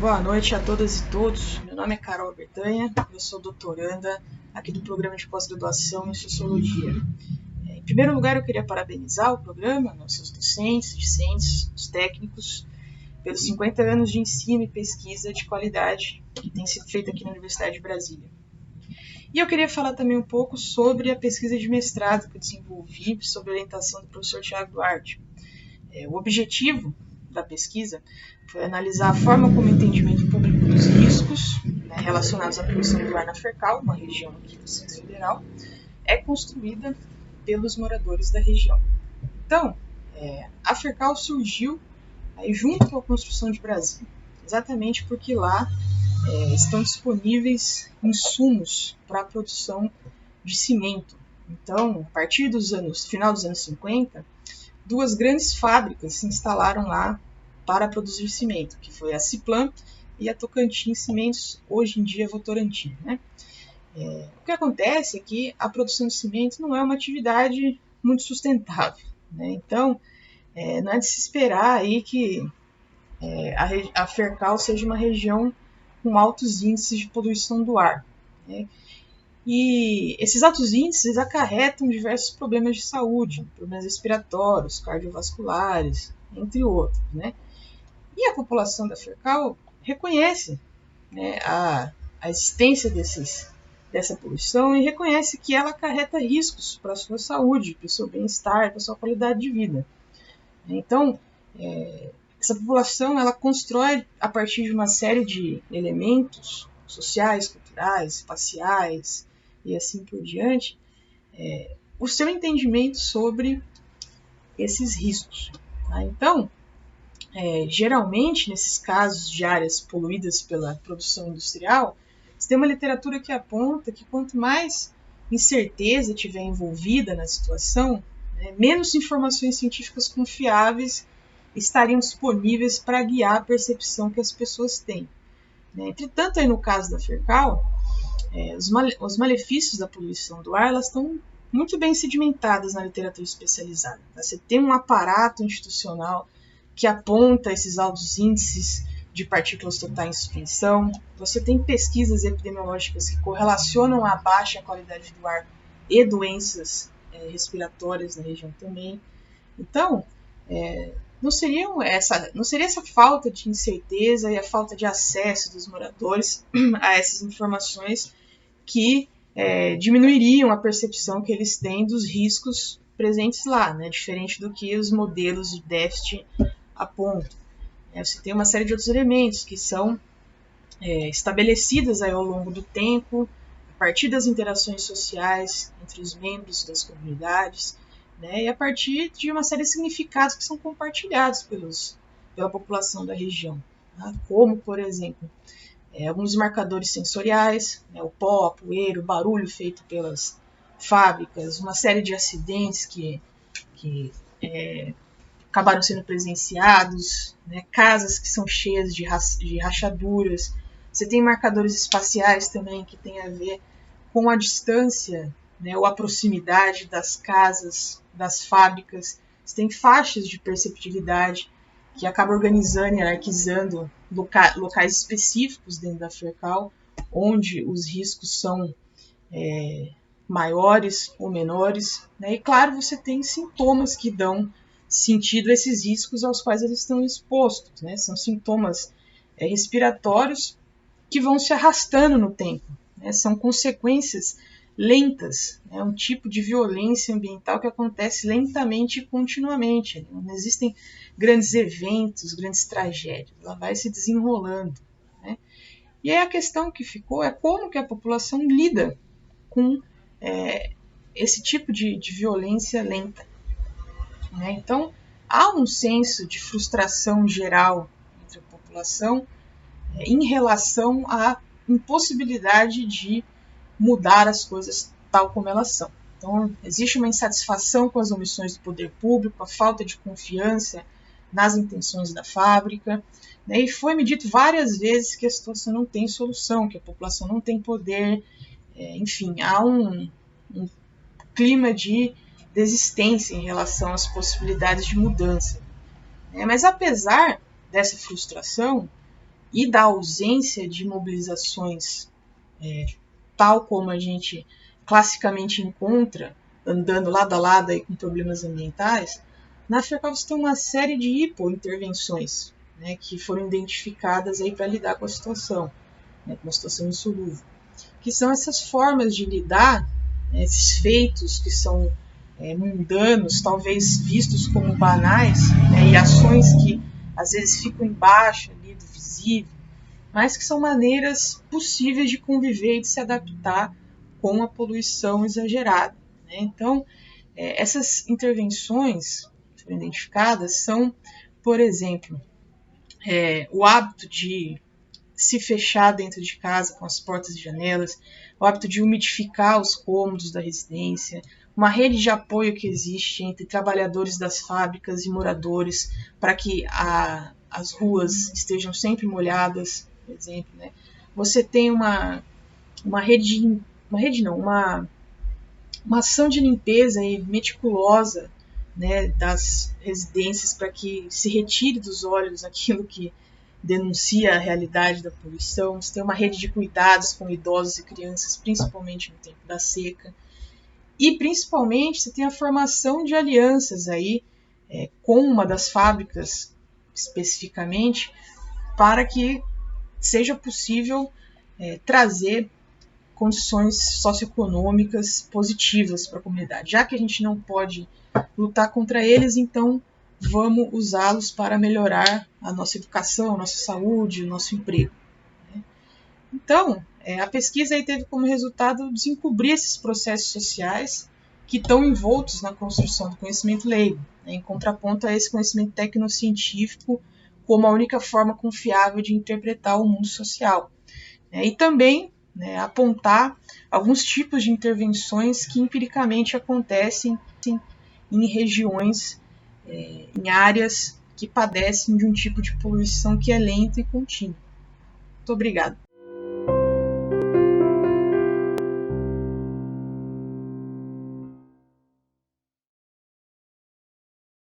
Boa noite a todas e todos. Meu nome é Carol Bertanha, eu sou doutoranda aqui do programa de pós-graduação em Sociologia. Em primeiro lugar, eu queria parabenizar o programa, seus docentes, discentes, os técnicos, pelos 50 anos de ensino e pesquisa de qualidade que tem sido feita aqui na Universidade de Brasília. E eu queria falar também um pouco sobre a pesquisa de mestrado que eu desenvolvi sob a orientação do professor Thiago Duarte. O objetivo da pesquisa foi analisar a forma como o entendimento público dos riscos relacionados à poluição do ar na Fercal, uma região aqui do Distrito Federal, é construída pelos moradores da região. Então, a Fercal surgiu junto com a construção de Brasília, exatamente porque lá estão disponíveis insumos para a produção de cimento. Então, a partir do final dos anos 50, duas grandes fábricas se instalaram lá para produzir cimento, que foi a Ciplan e a Tocantins Cimentos, hoje em dia Votorantim. O que acontece é que a produção de cimento não é uma atividade muito sustentável. Então, não é de se esperar aí que a Fercal seja uma região com altos índices de poluição do ar. E esses altos índices acarretam diversos problemas de saúde, problemas respiratórios, cardiovasculares, entre outros. E a população da Fercal reconhece a existência dessa poluição e reconhece que ela acarreta riscos para a sua saúde, para o seu bem-estar, para a sua qualidade de vida. Então, essa população ela constrói, a partir de uma série de elementos sociais, culturais, espaciais e assim por diante, o seu entendimento sobre esses riscos. Então, geralmente, nesses casos de áreas poluídas pela produção industrial, você tem uma literatura que aponta que quanto mais incerteza tiver envolvida na situação, menos informações científicas confiáveis estariam disponíveis para guiar a percepção que as pessoas têm. Entretanto, aí no caso da Fercal, os malefícios da poluição do ar elas estão muito bem sedimentadas na literatura especializada. Você tem um aparato institucional que aponta esses altos índices de partículas totais em suspensão. Você tem pesquisas epidemiológicas que correlacionam a baixa qualidade do ar e doenças respiratórias na região também. Então, não seria essa falta de incerteza e a falta de acesso dos moradores a essas informações que diminuiriam a percepção que eles têm dos riscos presentes lá, diferente do que os modelos de déficit apontam. Você tem uma série de outros elementos que são estabelecidos ao longo do tempo, a partir das interações sociais entre os membros das comunidades, e a partir de uma série de significados que são compartilhados pela população da região, como, por exemplo, alguns marcadores sensoriais, o pó, a poeira, o barulho feito pelas fábricas, uma série de acidentes que acabaram sendo presenciados, casas que são cheias de rachaduras. Você tem marcadores espaciais também que tem a ver com a distância, ou a proximidade das casas, das fábricas. Você tem faixas de perceptibilidade que acabam organizando e hierarquizando locais específicos dentro da Fercal, onde os riscos são maiores ou menores. E claro, você tem sintomas que dão sentido a esses riscos aos quais eles estão expostos. São sintomas respiratórios que vão se arrastando no tempo. São consequências lentas, um tipo de violência ambiental que acontece lentamente e continuamente. Não existem grandes eventos, grandes tragédias, ela vai se desenrolando. E aí a questão que ficou é como que a população lida com esse tipo de violência lenta. Então, há um senso de frustração geral entre a população em relação à impossibilidade de mudar as coisas tal como elas são. Então, existe uma insatisfação com as omissões do poder público, a falta de confiança nas intenções da fábrica, e foi-me dito várias vezes que a situação não tem solução, que a população não tem poder, enfim, há um clima de desistência em relação às possibilidades de mudança. Mas apesar dessa frustração e da ausência de mobilizações tal como a gente classicamente encontra, andando lado a lado aí com problemas ambientais, na FECAL você tem uma série de hipointervenções, né, que foram identificadas para lidar com a situação, né, com uma situação insolúvel, que são essas formas de lidar, né, esses feitos que são mundanos, talvez vistos como banais, né, e ações que às vezes ficam embaixo ali do visível, mas que são maneiras possíveis de conviver e de se adaptar com a poluição exagerada, né? Então, essas intervenções que foram identificadas são, por exemplo, o hábito de se fechar dentro de casa com as portas e janelas, o hábito de umidificar os cômodos da residência, uma rede de apoio que existe entre trabalhadores das fábricas e moradores para que as ruas estejam sempre molhadas, por exemplo, né? Você tem uma ação de limpeza meticulosa, né, das residências para que se retire dos olhos aquilo que denuncia a realidade da poluição. Você tem uma rede de cuidados com idosos e crianças, principalmente no tempo da seca. E, principalmente, você tem a formação de alianças com uma das fábricas, especificamente, para que seja possível trazer condições socioeconômicas positivas para a comunidade. Já que a gente não pode lutar contra eles, então vamos usá-los para melhorar a nossa educação, a nossa saúde, o nosso emprego. Então, a pesquisa teve como resultado desencobrir esses processos sociais que estão envoltos na construção do conhecimento leigo, em contraponto a esse conhecimento tecnocientífico como a única forma confiável de interpretar o mundo social. E também apontar alguns tipos de intervenções que empiricamente acontecem em regiões, em áreas que padecem de um tipo de poluição que é lenta e contínua. Muito obrigada.